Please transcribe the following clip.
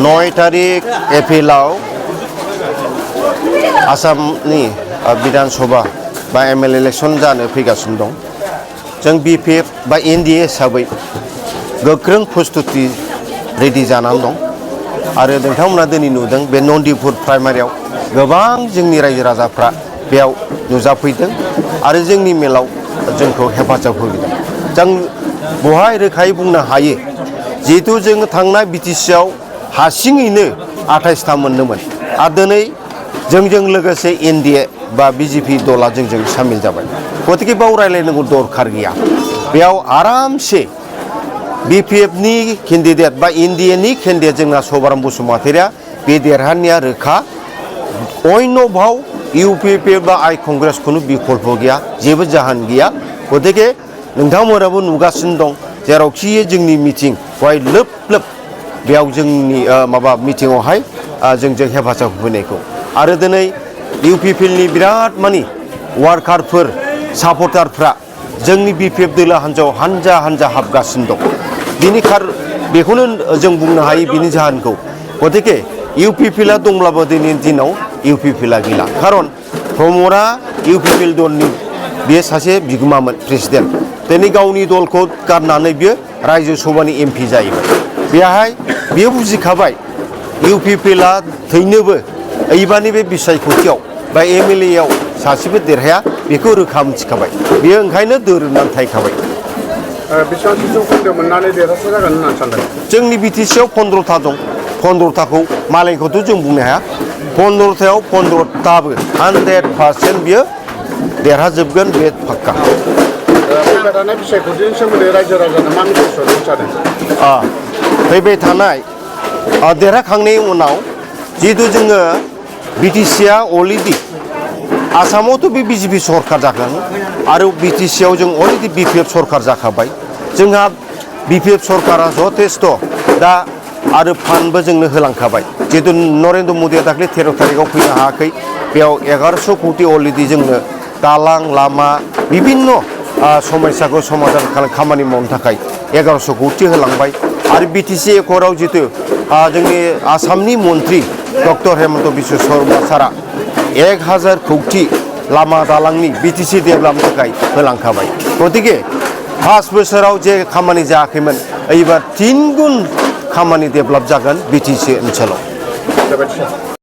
9 तारिख एप्रिलाव आसामनि बिधान सभा बा एमएलए इलेक्शन जानो फैगासिनो दं। जों बिपिएफ बा एनडिए हिसाबै गोख्रों प्रस्तुति रेडि जानानै दं आरो नोंथांमोना दिनै नुदों बे नन्दिपुर प्राइमारियाव गोबां जोंनि रायजो राजाफ्रा बेयाव नुजाफैदों आरो जोंनि मेलाव जोंखौ हेफाजाब होदों। जों बहाय रोखायै बुंनो हायो जिहेतु जों थांनाय बिटिसिआव हारसिङैनो 28 था मोनदोंमोन आरो दिनै जोंजों लोगोसे एनडिए बा बिजेपि दला जोंजों सामिल जाबाय। गतिके बाव रायलायनांगौ दरखार गैया। बेयाव आरामसे बिपिएफनि केन्डिडेट बा एनडिएनि केन्डिडेट जोंना सभाराम बसुमतारिया बे देरहानाया रोखा। अन्य भाव इउपिपिएफ बा आइ कंग्रेस खुनु बिकल्प गैया, जेबो जाहोन गैया। गतिके नोंथांमोनाबो नुगासिनो दं जेरावखि जोंनि मिटिं बेवहाय लोब लोब बेयाव जोंनि माबा मिटिङावहाय जोंजों हेफाजाब होफैनायखौ आरो दिनै इउपिपिएलनि बिराद मानि वार्कारफोर सापर्टारफ्रा जोंनि बिपिएफ दोलो हान्जायाव हान्जा हान्जा हाबगासिनो दं। बेखौनो जों बुंनो हायो बिनि जाहोनखौ। गतिके इउपिपिएलआ दंब्लाबो दिनैनि दिनाव इउपिपिएलआ गैला। खारन प्रमदआ इउपिपिएल दलनि बे सासे बिगोमामोन प्रेसिडेन्ट। दिनै गावनि दलखौ गारनानै बियो रायजो सभानि एमपि जाहैबाय। बेहाय बियो बुजिखाबाय इउपिपिएलआ थैनोबो एबारनि बे बिसायख'थियाव बा एमएलएआव सासेबो देरहाया बेखौ रोखा मिथिखाबाय। बेयो ओंखायनो दोरोदनानै थाहैखाबाय। बेसेबांसो जौखोन्दो मोननानै देरहासार जागोन होननानै सानदों? जोंनि बिटिसिआव 15था दं। 15थाखौ मालायखौथ' जों बुंनो हाया। 15थायाव 15थाबो 100% बियो देरहाजोबगोन बे फाक्का। फैबाय थानाय बिसायख'थिनि सोमोन्दै रायजो राजानो मा मेसेज हरनो सानदों? फैबाय थानाय देरहाखांनायनि उनाव जिहेतु जोङो बिटिसिआ अलरेडि आसामावथ' बे बिजेपि सरकार जागोन आरो बिटिसिआव जों अलरेडि बिपिएफ सरकार जाखाबाय। जोंहा बिपिएफ सरकारा जथेस्थ' दा आरो फान्डबो जोंनो होलांखाबाय। जिहेतु नरेन्द्र मदिया दाख्लै 13 तारिखआव फैनो हायाखै। बेयाव 1100 कोटि अलरेडि जोंनो दालां लामा बिभिन्न समस्याखौ समाधान खामानि मावनो थाखाय 1100 कोटि होलांबाय आरो बिटिसि एकर्डआव जितु जोंनि आसामनि मन्त्रि डक्टर हेमन्त बिश्व शर्मा सारा 1000 कोटि लामा दालांनि बिटिसि डेभेलपनि थाखाय होलांखाबाय। गतिके 5 बोसोराव जे खामानि जायाखैमोन एबार 3 गुन खामानि डेभेलप जागोन बिटिसि ओनसोलाव।